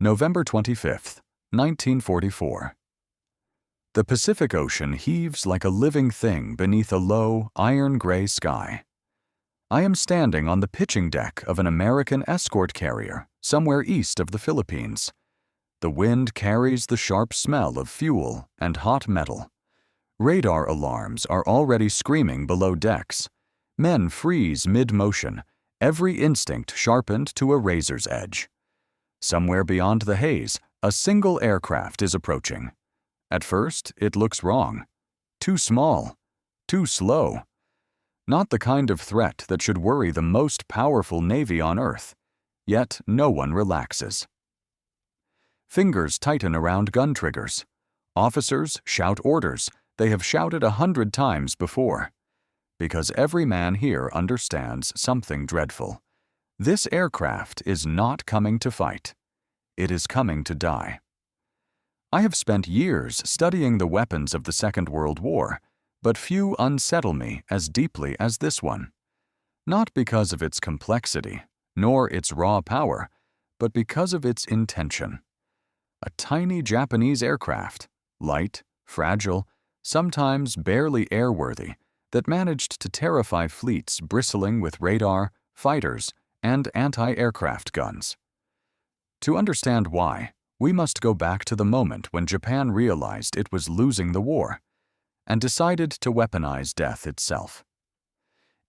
November 25th, 1944. The Pacific Ocean heaves like a living thing beneath a low, iron-gray sky. I am standing on the pitching deck of an American escort carrier somewhere east of the Philippines. The wind carries the sharp smell of fuel and hot metal. Radar alarms are already screaming below decks. Men freeze mid-motion, every instinct sharpened to a razor's edge. Somewhere beyond the haze, a single aircraft is approaching. At first, it looks wrong. Too small. Too slow. Not the kind of threat that should worry the most powerful Navy on Earth. Yet no one relaxes. Fingers tighten around gun triggers. Officers shout orders they have shouted 100 times before. Because every man here understands something dreadful. This aircraft is not coming to fight. It is coming to die. I have spent years studying the weapons of the Second World War, but few unsettle me as deeply as this one. Not because of its complexity, nor its raw power, but because of its intention. A tiny Japanese aircraft, light, fragile, sometimes barely airworthy, that managed to terrify fleets bristling with radar, fighters, and anti-aircraft guns. To understand why, we must go back to the moment when Japan realized it was losing the war and decided to weaponize death itself.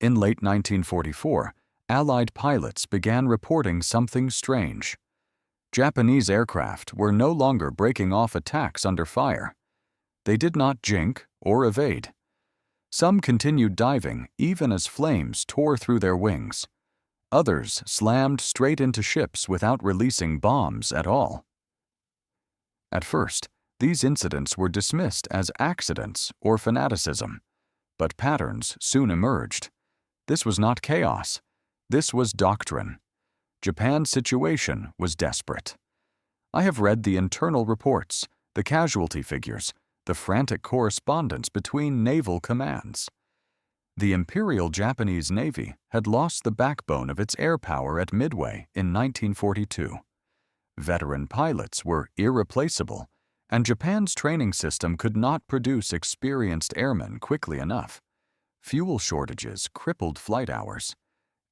In late 1944, Allied pilots began reporting something strange. Japanese aircraft were no longer breaking off attacks under fire. They did not jink or evade. Some continued diving even as flames tore through their wings. Others slammed straight into ships without releasing bombs at all. At first, these incidents were dismissed as accidents or fanaticism, but patterns soon emerged. This was not chaos. This was doctrine. Japan's situation was desperate. I have read the internal reports, the casualty figures, the frantic correspondence between naval commands. The Imperial Japanese Navy had lost the backbone of its air power at Midway in 1942. Veteran pilots were irreplaceable, and Japan's training system could not produce experienced airmen quickly enough. Fuel shortages crippled flight hours.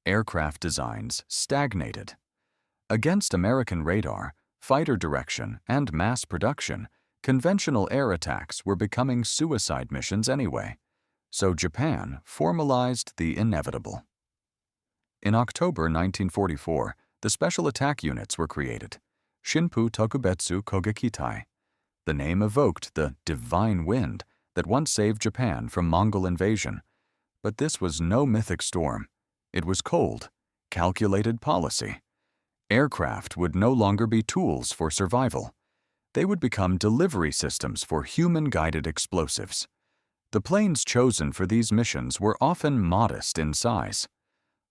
Aircraft designs stagnated. Against American radar, fighter direction, and mass production, conventional air attacks were becoming suicide missions anyway, so Japan formalized the inevitable. In October 1944, the Special Attack Units were created, Shinpu Tokubetsu Kogekitai. The name evoked the divine wind that once saved Japan from Mongol invasion, but this was no mythic storm. It was cold, calculated policy. Aircraft would no longer be tools for survival. They would become delivery systems for human-guided explosives. The planes chosen for these missions were often modest in size.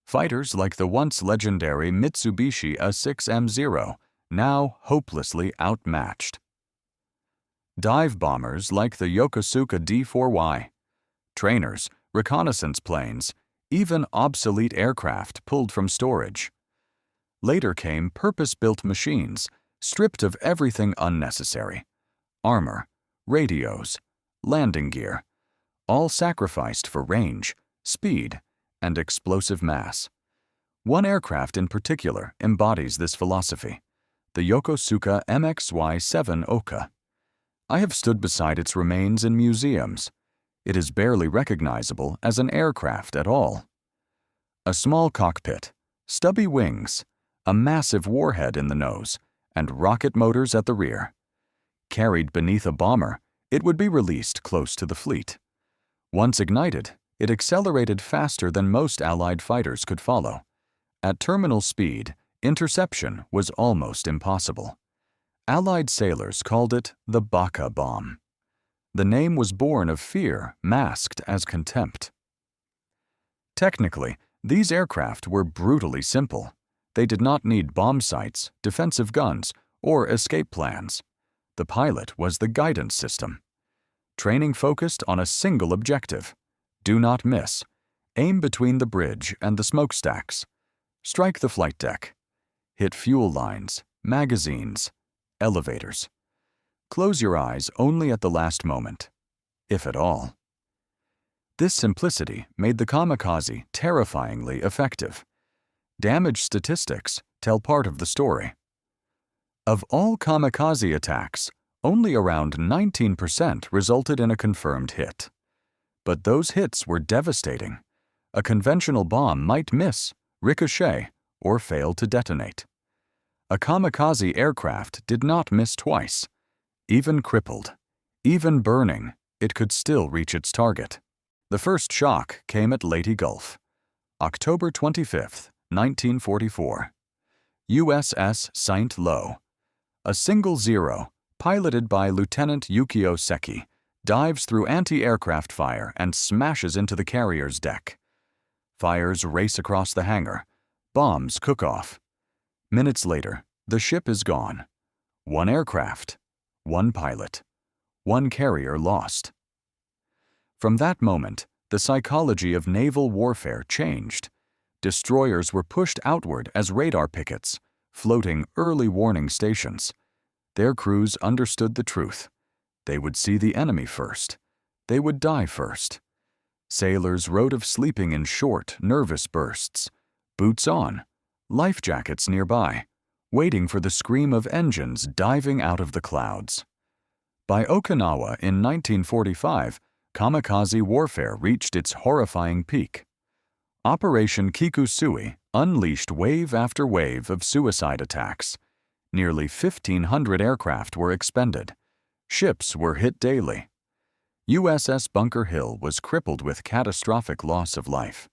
Fighters like the once legendary Mitsubishi A6M0, now hopelessly outmatched. Dive bombers like the Yokosuka D4Y. Trainers, reconnaissance planes, even obsolete aircraft pulled from storage. Later came purpose-built machines, stripped of everything unnecessary. Armor, radios, landing gear, all sacrificed for range, speed, and explosive mass. One aircraft in particular embodies this philosophy, the Yokosuka MXY-7 Oka. I have stood beside its remains in museums. It is barely recognizable as an aircraft at all. A small cockpit, stubby wings, a massive warhead in the nose, and rocket motors at the rear. Carried beneath a bomber, it would be released close to the fleet. Once ignited, it accelerated faster than most Allied fighters could follow. At terminal speed, interception was almost impossible. Allied sailors called it the Baka bomb. The name was born of fear masked as contempt. Technically, these aircraft were brutally simple. They did not need bomb sights, defensive guns, or escape plans. The pilot was the guidance system. Training focused on a single objective. Do not miss. Aim between the bridge and the smokestacks. Strike the flight deck. Hit fuel lines, magazines, elevators. Close your eyes only at the last moment, if at all. This simplicity made the Kamikaze terrifyingly effective. Damage statistics tell part of the story. Of all kamikaze attacks, only around 19% resulted in a confirmed hit. But those hits were devastating. A conventional bomb might miss, ricochet, or fail to detonate. A kamikaze aircraft did not miss twice. Even crippled, even burning, it could still reach its target. The first shock came at Leyte Gulf, October 25, 1944. USS Saint Lo. A single Zero, piloted by Lieutenant Yukio Seki, dives through anti-aircraft fire and smashes into the carrier's deck. Fires race across the hangar. Bombs cook off. Minutes later, the ship is gone. One aircraft, one pilot, one carrier lost. From that moment, the psychology of naval warfare changed. Destroyers were pushed outward as radar pickets, floating early warning stations. Their crews understood the truth. They would see the enemy first. They would die first. Sailors wrote of sleeping in short, nervous bursts, boots on, life jackets nearby, waiting for the scream of engines diving out of the clouds. By Okinawa in 1945, kamikaze warfare reached its horrifying peak. Operation Kikusui unleashed wave after wave of suicide attacks. Nearly 1,500 aircraft were expended. Ships were hit daily. USS Bunker Hill was crippled with catastrophic loss of life.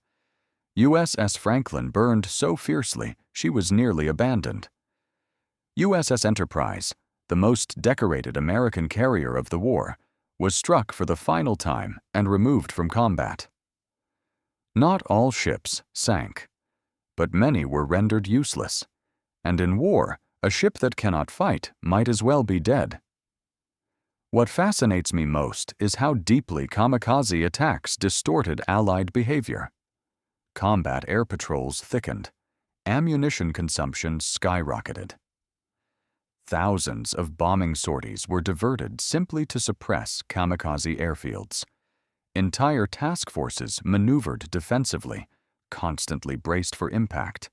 USS Franklin burned so fiercely she was nearly abandoned. USS Enterprise, the most decorated American carrier of the war, was struck for the final time and removed from combat. Not all ships sank, but many were rendered useless, and in war, a ship that cannot fight might as well be dead. What fascinates me most is how deeply kamikaze attacks distorted Allied behavior. Combat air patrols thickened. Ammunition consumption skyrocketed. Thousands of bombing sorties were diverted simply to suppress kamikaze airfields. Entire task forces maneuvered defensively, constantly braced for impact.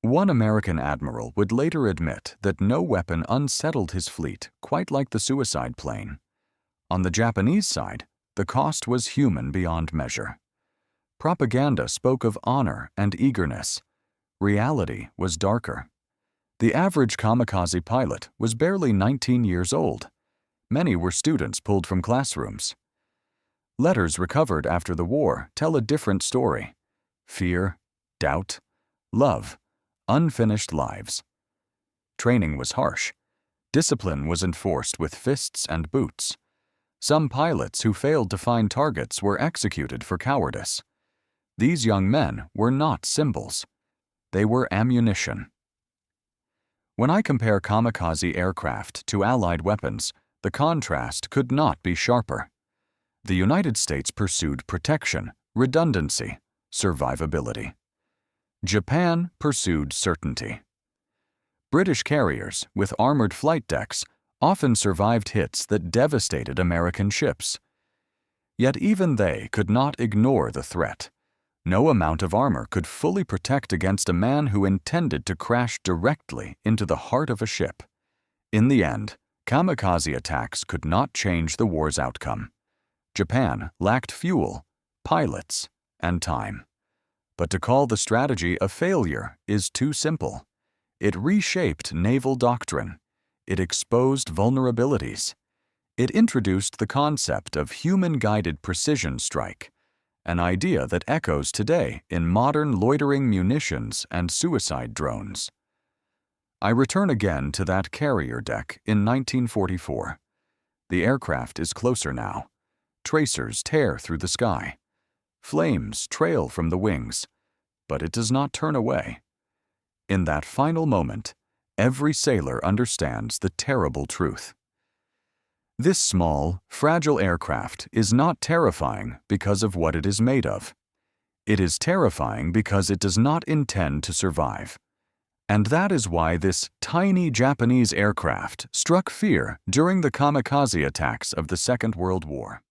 One American admiral would later admit that no weapon unsettled his fleet quite like the suicide plane. On the Japanese side, the cost was human beyond measure. Propaganda spoke of honor and eagerness. Reality was darker. The average kamikaze pilot was barely 19 years old. Many were students pulled from classrooms. Letters recovered after the war tell a different story. Fear, doubt, love, unfinished lives. Training was harsh. Discipline was enforced with fists and boots. Some pilots who failed to find targets were executed for cowardice. These young men were not symbols. They were ammunition. When I compare kamikaze aircraft to Allied weapons, the contrast could not be sharper. The United States pursued protection, redundancy, survivability. Japan pursued certainty. British carriers, with armored flight decks, often survived hits that devastated American ships. Yet even they could not ignore the threat. No amount of armor could fully protect against a man who intended to crash directly into the heart of a ship. In the end, kamikaze attacks could not change the war's outcome. Japan lacked fuel, pilots, and time. But to call the strategy a failure is too simple. It reshaped naval doctrine. It exposed vulnerabilities. It introduced the concept of human-guided precision strike, an idea that echoes today in modern loitering munitions and suicide drones. I return again to that carrier deck in 1944. The aircraft is closer now. Tracers tear through the sky. Flames trail from the wings, but it does not turn away. In that final moment, every sailor understands the terrible truth. This small, fragile aircraft is not terrifying because of what it is made of. It is terrifying because it does not intend to survive. And that is why this tiny Japanese aircraft struck fear during the kamikaze attacks of the Second World War.